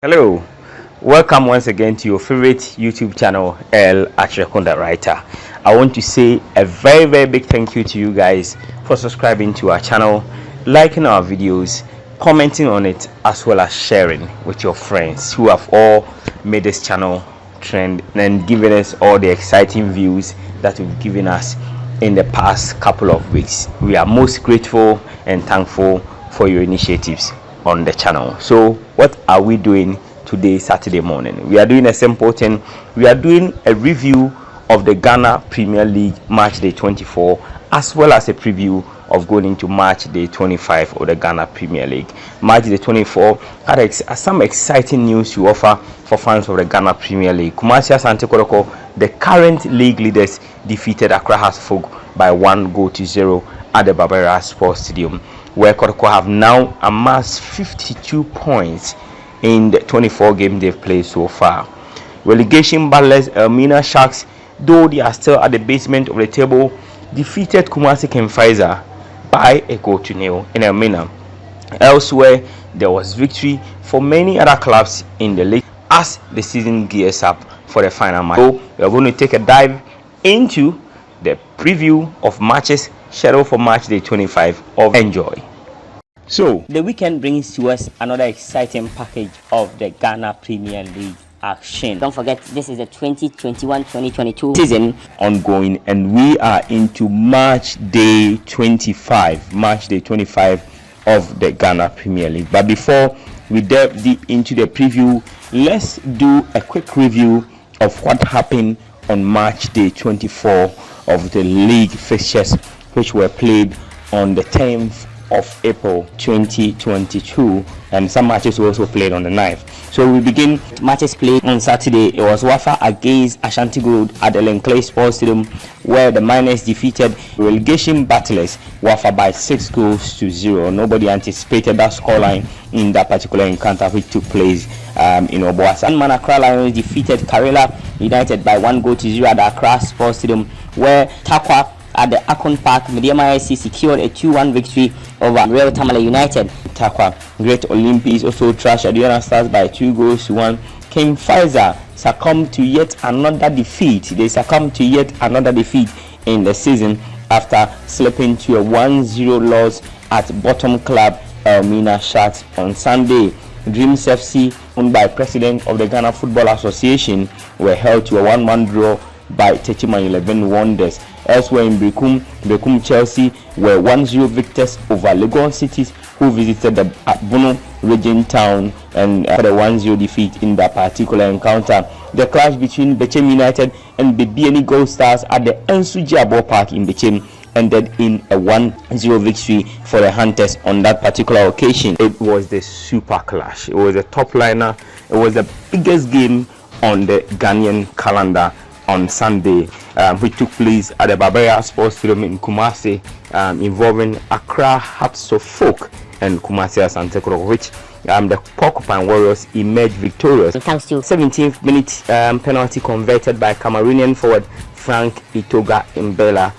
Hello, welcome once again to your favorite YouTube channel, El Achekunda Writer. I want to say a very big thank you to you guys for subscribing to our channel, liking our videos, commenting on it, as well as sharing with your friends who have all made this channel trend and given us all the exciting views that you've given us in the past couple of weeks. We are most grateful and thankful for your initiatives on the channel. So what are we doing today, Saturday morning? We are doing a simple thing. We are doing a review of the Ghana Premier League Matchday 24, as well as a preview of going into Matchday 25 of the Ghana Premier League. Matchday 24 had some exciting news to offer for fans of the Ghana Premier League. Kumasi Asante Kotoko, the current league leaders, defeated Accra Hasfog by 1-0 at the Barbera Sports Stadium, where Kotoko have now amassed 52 points in the 24 games they've played so far. Relegation battlers Elmina Sharks, though they are still at the basement of the table, defeated Kumasi Kemfaiza by 1-0 in Elmina. Elsewhere, there was victory for many other clubs in the league as the season gears up for the final match. So we are going to take a dive into the preview of matches scheduled for Matchday 25 of Enjoy. So the weekend brings to us another exciting package of the Ghana Premier League action. Don't forget, this is the 2021-2022 season ongoing, and we are into Matchday 25 of the Ghana Premier League. But before we delve deep into the preview, let's do a quick review of what happened on Matchday 24 of the league fixtures, which were played on the 10th of April 2022, and some matches were also played on the 9th. So we begin matches played on Saturday. It was Wafa against Ashanti Gold at the Lenclay Sports Stadium, where the Miners defeated relegation battlers Wafa by 6-0. Nobody anticipated that scoreline in that particular encounter which took place in Obuasi. And Accra Lions defeated Karela United by 1-0 at the Accra Sports Stadium, where Takwa at the Akon Park, Mediama SC secured a 2-1 victory over Real Tamale United. Takwa Great Olympics also trashed Aduana Stars by 2-1. King Pfizer succumbed to yet another defeat. They succumbed to yet another defeat in the season after slipping to a 1-0 loss at bottom club Elmina Sharks on Sunday. Dreams FC, owned by President of the Ghana Football Association, were held to a 1-1 draw by Techiman 11 Wonders. Elsewhere in Bechem Chelsea were 1-0 victors over Legon Cities, who visited the Bono region town and had a 1-0 defeat in that particular encounter. The clash between Bechem United and Bebiani Gold Stars at the Ensuji Park in Bechem ended in a 1-0 victory for the Hunters on that particular occasion. It was the super clash. It was a top liner. It was the biggest game on the Ghanaian calendar on Sunday, which took place at the Barbera Sports Stadium in Kumasi, involving Accra Hearts of Folk and Kumasi Asante Kotoko, which the Porcupine Warriors emerged victorious. Thanks to 17th minute penalty converted by Cameroonian forward Frank Itoga Mbela,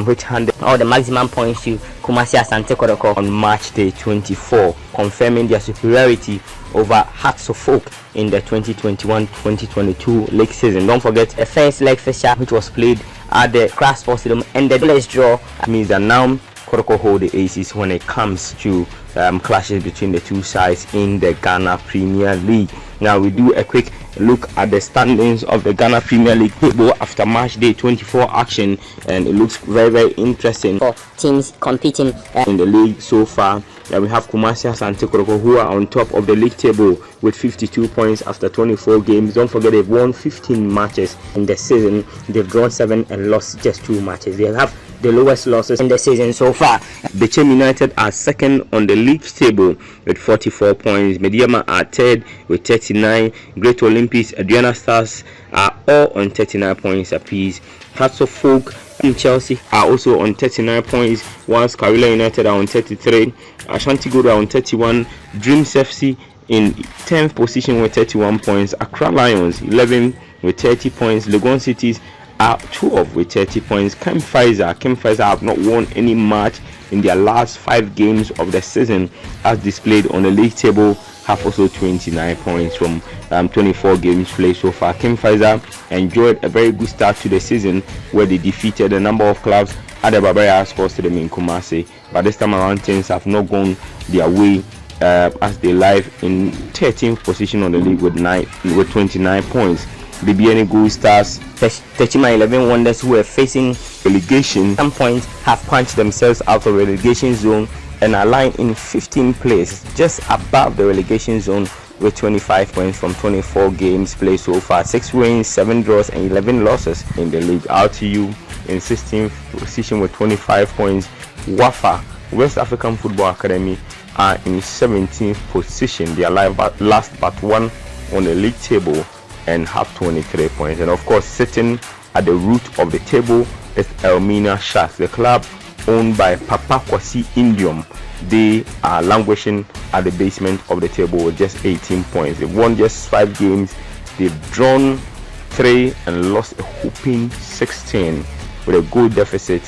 which handed all the maximum points to Kumasi Asante Kotoko on Matchday 24, confirming their superiority over Hearts of Folk in the 2021-2022 league season. Don't forget, the first leg fixture, which was played at the Accra Sports Stadium, ended let's draw. It means that now Kotoko hold the aces when it comes to clashes between the two sides in the Ghana Premier League. Now we do a quick look at the standings of the Ghana Premier League football after Matchday 24 action, and it looks very interesting for teams competing in the league so far. We have Kumasi Asante Kotoko, who are on top of the league table with 52 points after 24 games. Don't forget, they've won 15 matches in the season. They've drawn 7 and lost just 2 matches. They have the lowest losses in the season so far. Bechem United are second on the league table with 44 points. Mediama are third with 39. Great Olympics, Aduana Stars are all on 39 points apiece. Hearts of Folk and Chelsea are also on 39 points, whilst Karela United are on 33. Ashanti Gold are on 31. Dreams FC in 10th position with 31 points. Accra Lions 11 with 30 points. Legon Cities are 12 with 30 points. Kem Pfizer have not won any match in their last 5 games of the season, as displayed on the league table have also 29 points from 24 games played so far. King Faisal enjoyed a very good start to the season where they defeated a number of clubs at the Barbarian Sports Stadium in Kumasi, but this time around things have not gone their way as they lie in 13th position on the league with 29 points. The BNA Gold Stars, Techima 11 Wonders, who were facing relegation, some points have punched themselves out of relegation zone and are lying in 15th place, just above the relegation zone with 25 points from 24 games played so far. 6 wins, 7 draws and 11 losses in the league. RTU in 16th position with 25 points. Wafa, West African Football Academy, are in 17th position. They are last but one on the league table and have 23 points. And of course, sitting at the root of the table is Elmina Sharks, the club owned by Papa Kwasi Indium. They are languishing at the basement of the table with just 18 points. They've won just 5 games. They've drawn 3 and lost a whopping 16 with a goal deficit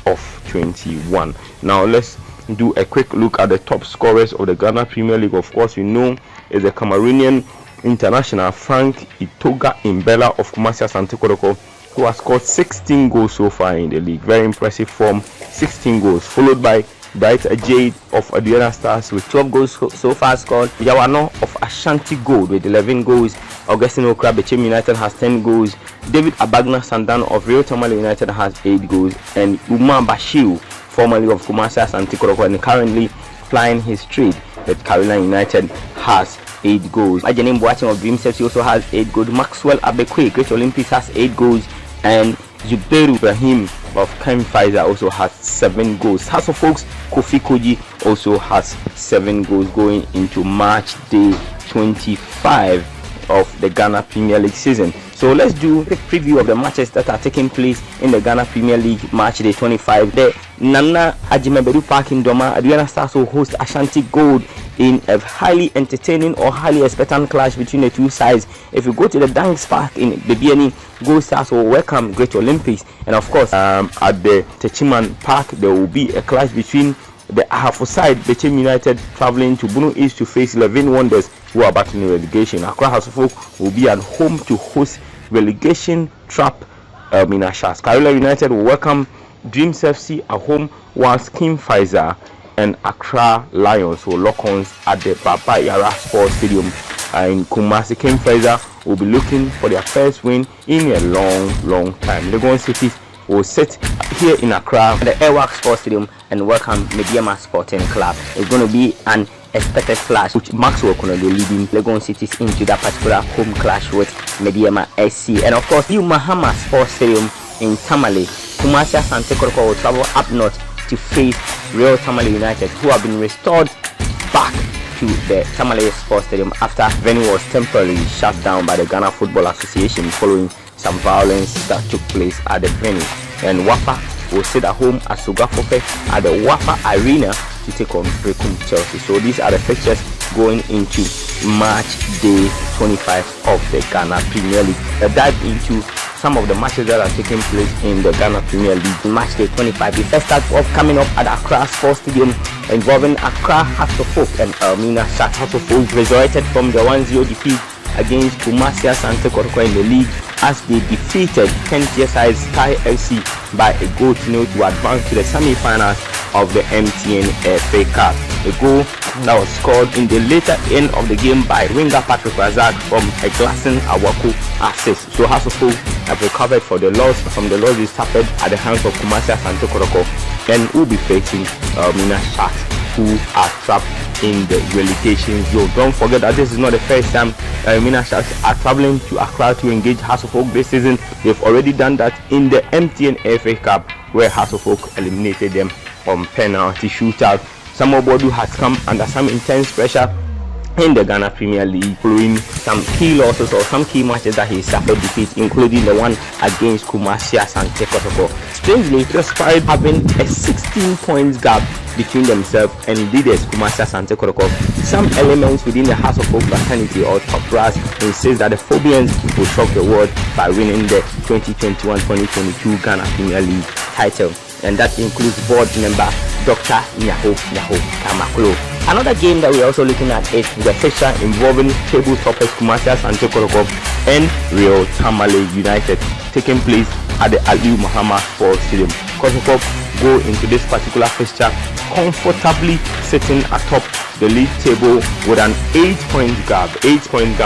of 21. Now let's do a quick look at the top scorers of the Ghana Premier League. Of course, we know is the Cameroonian international Frank Itoga Imbela of Kumasi Asante Kotoko, who has scored 16 goals so far in the league. Very impressive form, 16 goals, followed by Bright Jade of Aduana Stars with 12 goals so far scored. Aduana of Ashanti Gold with 11 goals. Augustine Okra Bechem United has 10 goals. David Abagna Sandan of Real Tamale United has 8 goals. And Umar Bashir, formerly of Kumasi Asante Kotoko and currently plying his trade with Carolina United, has 8 goals. Ajanim Boateng of Dreams FC also has 8 goals. Maxwell Abekwe, Great Olympics, has 8 goals. And Zubairu Ibrahim of King Faisal also has 7 goals. House of Folks Kofi Koji also has 7 goals going into March day 25 of the Ghana Premier League season. So let's do a preview of the matches that are taking place in the Ghana Premier League March day 25. The Nana Ajimabedu Park in Doma, Aduana Stars will host Ashanti Gold in a highly entertaining or highly expectant clash between the two sides. If you go to the Danks Park in the BNE, Gold Stars will welcome Great Olympics. And of course, at the Techiman Park, there will be a clash between the Ahafo side, Bechem United, traveling to Bunu East to face 11 Wonders, who are battling relegation. Accra House of Folk will be at home to host relegation trap Elmina Sharks. Carolina United will welcome Dreams FC at home, whilst King Faisal and Accra Lions will lock horns at the Baba Yara Sports Stadium in Kumasi. King Faisal will be looking for their first win in a long time. Legon City will sit here in Accra at the Airwalk Sports Stadium and welcome Mediama Sporting Club. It's going to be an expected clash, which Maxwell Kono leading Legon Cities into that particular home clash with Mediama SC. And of course, New Mahama Sports Stadium in Tamale, Kumasi Asante Kotoko will travel up north to face Real Tamale United, who have been restored back to the Tamale Sports Stadium after venue was temporarily shut down by the Ghana Football Association following some violence that took place at the venue. And Wafa will sit at home at Sugafope at the Wafa Arena to take on Brekum Chelsea. So these are the fixtures going into March day 25 of the Ghana Premier League. A dive into some of the matches that are taking place in the Ghana Premier League Match day 25. The first start off coming up at Accra Sports Stadium involving Accra House of Folk and Elmina Sharks. House of Folk resurrected from the 1-0 defeat against Kumasi Asante Kotoko in the league as they defeated 10th year side Sky FC by a goal to nil to advance to the semi-finals of the MTN FA Cup. A goal that was scored in the later end of the game by winger Patrick Razak from a Glasson Awaku assist. So House of Folk have recovered from the loss they suffered at the hands of Kumasi Asante Kotoko and will be facing Elmina Sharks, who are trapped in the relegation zone. Don't forget that this is not the first time Elmina Sharks are traveling to Accra to engage House of Folk this season. They've already done that in the MTN FA Cup, where House of Folk eliminated them on penalty shootout. Samuel Bodu has come under some intense pressure in the Ghana Premier League following some key losses or some key matches that he suffered defeat, including the one against Kumasi Asante Kotoko. Strangely, despite having a 16 points gap between themselves and leaders Kumasi Asante Kotoko, some elements within the House of Folk fraternity or top brass insist that the Phobians will shock the world by winning the 2021-2022 Ghana Premier League title, and that includes board member Dr. Nyaho Kamaklo. Another game that we're also looking at is the fixture involving table toppers Kumasi Asante Kotoko and Real Tamale United, taking place at the Ali Muhammad Sports Stadium. Kotoko go into this particular fixture comfortably sitting atop the league table with an 8-point gap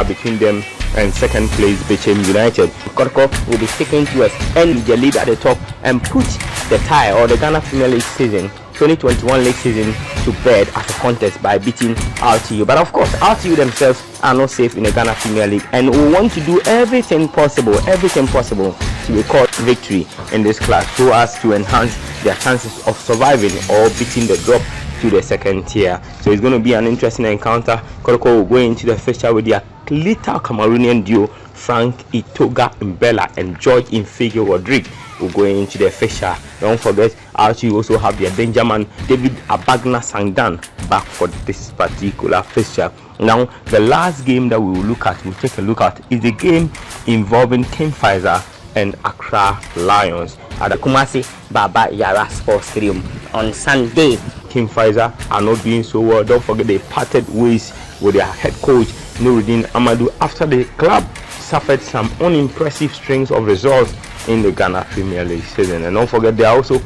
between them and second place Bechem United. Kotoko will be sticking to end the lead at the top and put the tie or the Ghana Premier League season 2021 league season to bed as a contest by beating RTU. But of course, RTU themselves are not safe in the Ghana Premier League and will want to do everything possible to record victory in this class so as to enhance their chances of surviving or beating the drop to the second tier. So it's going to be an interesting encounter. Kotoko will go into the fixture with their little Cameroonian duo Frank Itoga Mbella and George Infigio Rodrigue will go into the fixture. Don't forget, RTU also have their danger man David Abagna Sangdan back for this particular fixture. Now, the last game that we'll take a look at is the game involving King Faisal and Accra Lions at the Kumasi Baba Yara Sports Stadium on Sunday. King Faisal are not doing so well. Don't forget, they parted ways with their head coach Nuruddin Amadou after the club suffered some unimpressive strings of results in the Ghana Premier League season. And don't forget, they are also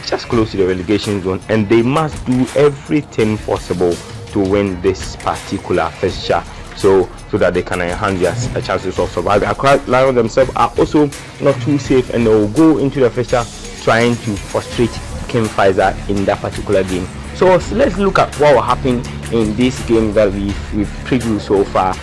just close to the relegation zone, and they must do everything possible to win this particular fixture so that they can enhance their chances of surviving. Accra Lions themselves are also not too safe, and they will go into the fixture trying to frustrate King Faisal in that particular game. So let's look at what will happen in this game that we've previewed so far.